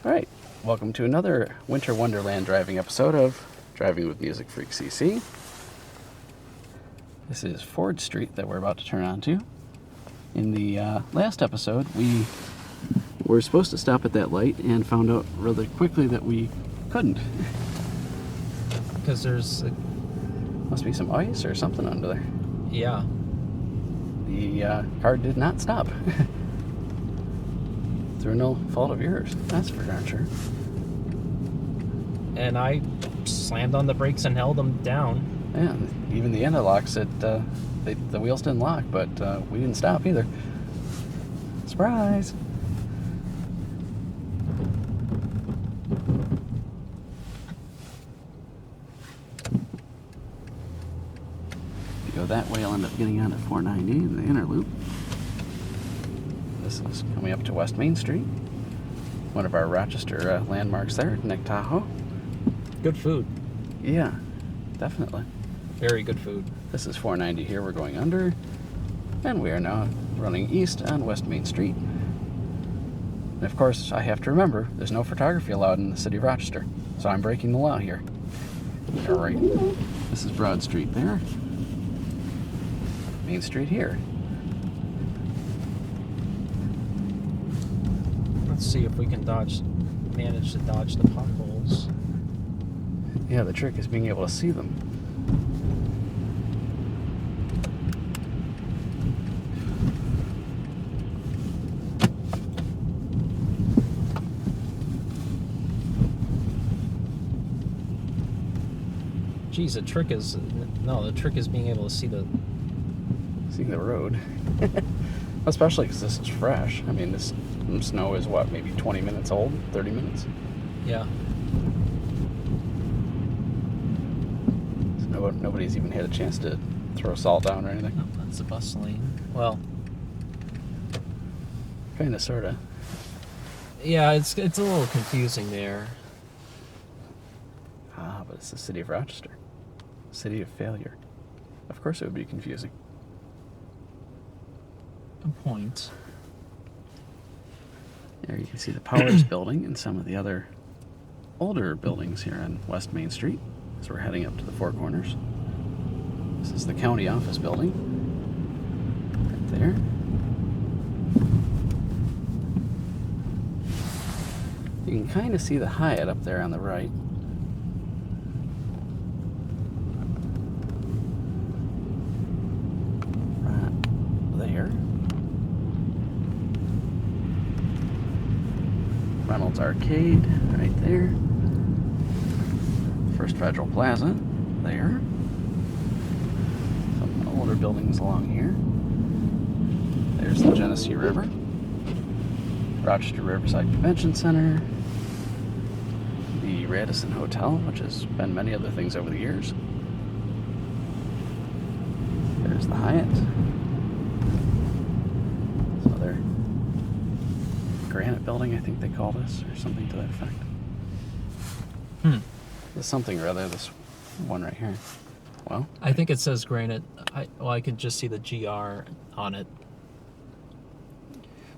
Alright, welcome to another Winter Wonderland driving episode of Driving with musicfreakcc. This is Ford Street that we're about to turn onto. In the last episode, we were supposed to stop at that light and found out rather quickly that we couldn't. Because Must be some ice or something under there. Yeah. The car did not stop. Through no fault of yours, that's for darn sure. And I slammed on the brakes and held them down. Yeah, even the anti-lock said the wheels didn't lock, but we didn't stop either. Surprise! If you go that way, I'll end up getting onto 490 in the inner loop. This is coming up to West Main Street. One of our Rochester landmarks there, Nick Tahoe. Good food. Yeah, definitely. Very good food. This is 490 here, we're going under. And we are now running east on West Main Street. And of course, I have to remember, there's no photography allowed in the city of Rochester. So I'm breaking the law here. Alright, this is Broad Street there. Main Street here. Let's see if we can manage to dodge the potholes. Yeah, the trick is being able to see them. Geez, the trick is being able to see the road. Especially because this is fresh. I mean, this snow is what, maybe 20 minutes old? 30 minutes? Yeah. So nobody's even had a chance to throw salt down or anything. Oh, that's the bus lane. Well, Kinda, sorta. yeah, it's a little confusing there. Ah, but it's the city of Rochester. City of failure. Of course it would be confusing. Good point. There you can see the Powers building and some of the other older buildings here on West Main Street as we're heading up to the Four Corners. This is the county office building. Right there. You can kind of see the Hyatt up there on the right. There. Reynolds Arcade, right there. First Federal Plaza, there. Some older buildings along here. There's the Genesee River. Rochester Riverside Convention Center. The Radisson Hotel, which has been many other things over the years. There's the Hyatt. Granite building, I think they call this, or something to that effect. There's something or other, this one right here. Well, I think it says granite. I could just see the GR on it.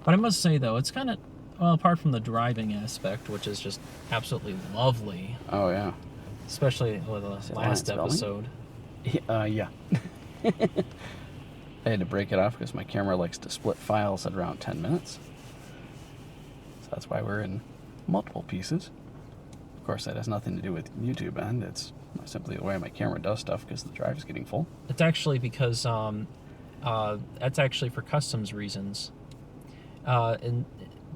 But I must say, though, it's kind of, well, apart from the driving aspect, which is just absolutely lovely. Oh, yeah. Especially with the last episode. Yeah. I had to break it off because my camera likes to split files at around 10 minutes. So that's why we're in multiple pieces. Of course, that has nothing to do with YouTube end. It's simply the way my camera does stuff because the drive is getting full. It's actually because that's actually for customs reasons. In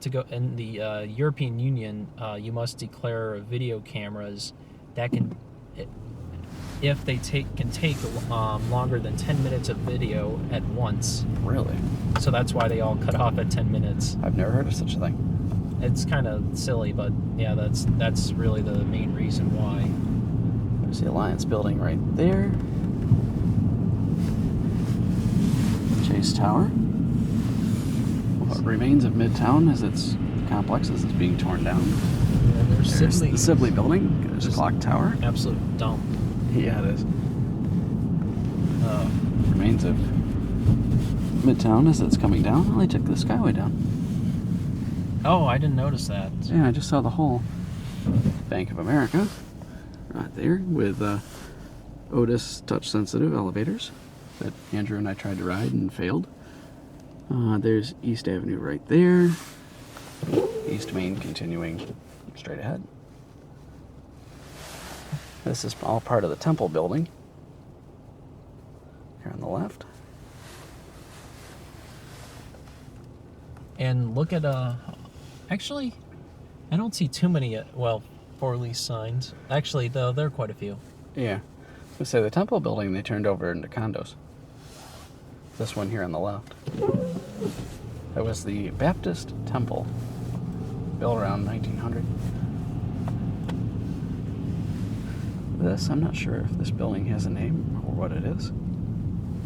the European Union, you must declare video cameras that can take longer than 10 minutes of video at once. Really? So that's why they all cut off at 10 minutes. I've never heard of such a thing. It's kind of silly, but yeah, that's really the main reason why. There's the Alliance building right there. Chase Tower. What remains of Midtown as its complex as it's being torn down. Yeah, there's the Sibley building. There's a clock tower. Absolute dump. Yeah, it is. Remains of Midtown as it's coming down. Well, they took the Skyway down. Oh, I didn't notice that. Yeah, I just saw the whole Bank of America right there with Otis touch-sensitive elevators that Andrew and I tried to ride and failed. There's East Avenue right there. East Main continuing straight ahead. This is all part of the Temple building. Here on the left. And look at, actually, I don't see too many, for lease signs. Actually, though, there are quite a few. Yeah. I say the Temple building they turned over into condos. This one here on the left. That was the Baptist Temple, built around 1900. This, I'm not sure if this building has a name or what it is.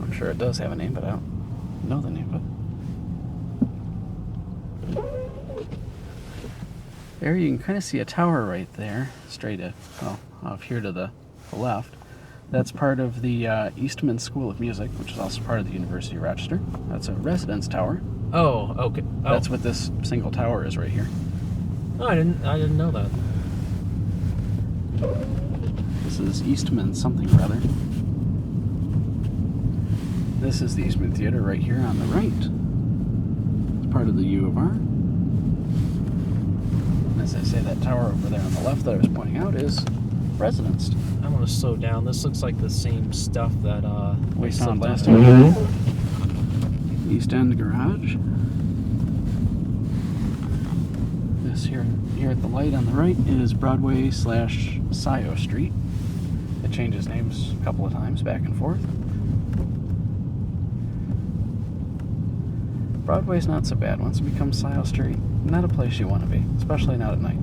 I'm sure it does have a name, but I don't know the name of it. There you can kind of see a tower right there, straight off here to the left. That's part of the Eastman School of Music, which is also part of the University of Rochester. That's a residence tower. Oh, okay. Oh. That's what this single tower is right here. Oh, I didn't know that. This is Eastman something or other. This is the Eastman Theater right here on the right. It's part of the U of R. As I say, that tower over there on the left that I was pointing out is residenced. I want to slow down. This looks like the same stuff that We I saw slipped last on. time. East End Garage. This here at the light on the right is Broadway / Scio Street. It changes names a couple of times back and forth. Broadway's not so bad once it becomes Scio Street. Not a place you want to be, especially not at night.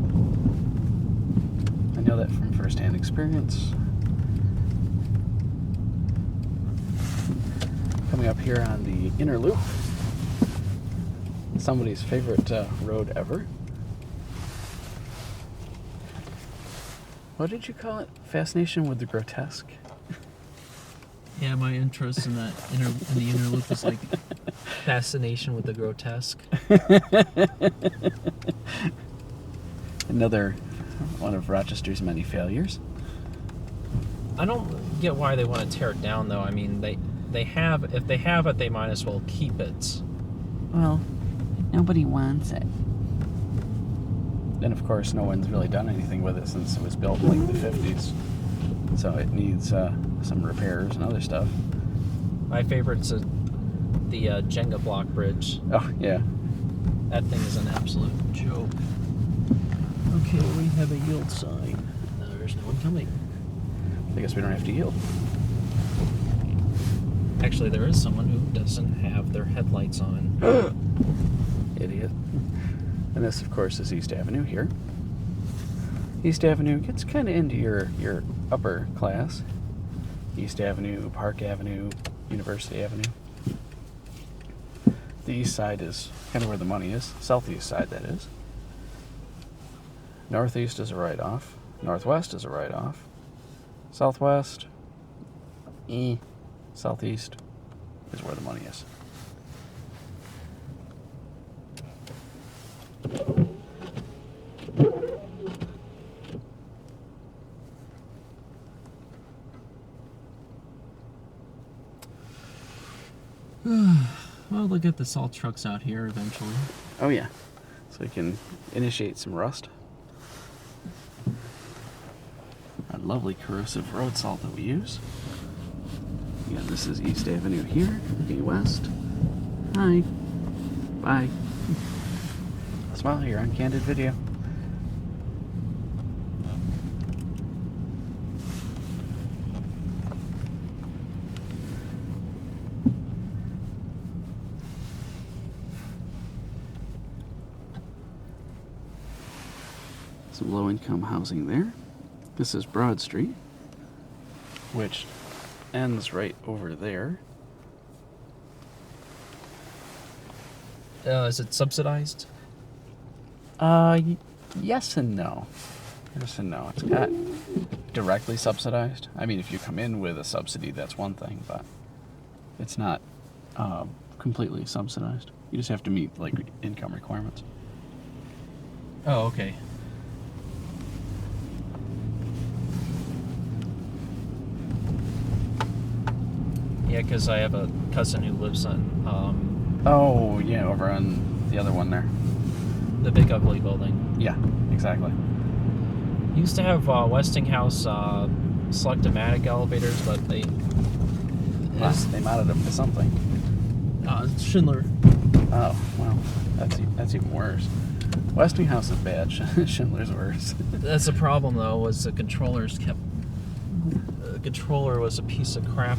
I know that from first-hand experience. Coming up here on the inner loop, somebody's favorite road ever. What did you call it? Fascination with the grotesque? Yeah, my interest in the inner loop is like fascination with the grotesque. Another one of Rochester's many failures. I don't get why they want to tear it down, though. I mean, they have, if they have it, they might as well keep it. Well, nobody wants it. And of course, no one's really done anything with it since it was built in like the 50s. So it needs some repairs and other stuff. My favorite's the Jenga block bridge. Oh, yeah. That thing is an absolute joke. Okay, we have a yield sign. No, there's no one coming. I guess we don't have to yield. Actually, there is someone who doesn't have their headlights on. Idiot. And this, of course, is East Avenue here. East Avenue gets kind of into your upper class. East Avenue, Park Avenue, University Avenue. The east side is kind of where the money is. Southeast side, that is. Northeast is a write-off. Northwest is a write-off. Southwest, Southeast is where the money is. Well, they'll get the salt trucks out here eventually. Oh yeah, so we can initiate some rust. Our lovely corrosive road salt that we use. Yeah, this is East Avenue here, looking west. Hi. Bye. Smile here on Candid Video. Some low-income housing there. This is Broad Street, which ends right over there. Is it subsidized? Yes and no. Yes and no. It's not directly subsidized. I mean, if you come in with a subsidy, that's one thing, but it's not completely subsidized. You just have to meet like income requirements. Oh, okay. Yeah, because I have a cousin who lives on Oh, yeah, over on the other one there. the Big Ugly building. Yeah, exactly. He used to have Westinghouse Selectomatic elevators, but they They modded them to something. Schindler. Oh, well, that's even worse. Westinghouse is bad. Schindler's worse. That's the problem, though, was the controllers kept... The controller was a piece of crap.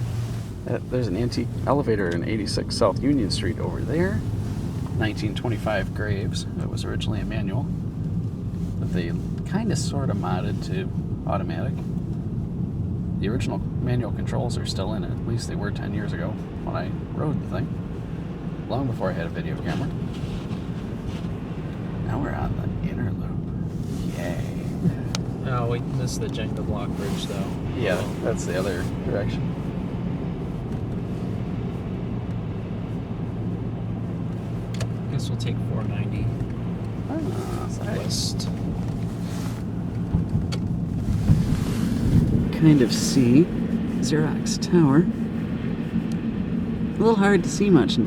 There's an antique elevator in 86 South Union Street over there. 1925 Graves. It was originally a manual, but they kind of sort of modded to automatic. The original manual controls are still in it. At least they were 10 years ago when I rode the thing, long before I had a video camera. Now we're on the inner loop. Yay. Oh, we missed the Jenga block bridge, though. Yeah, that's the other direction. Guess we'll take 490 west. Kind of see Xerox Tower. A little hard to see much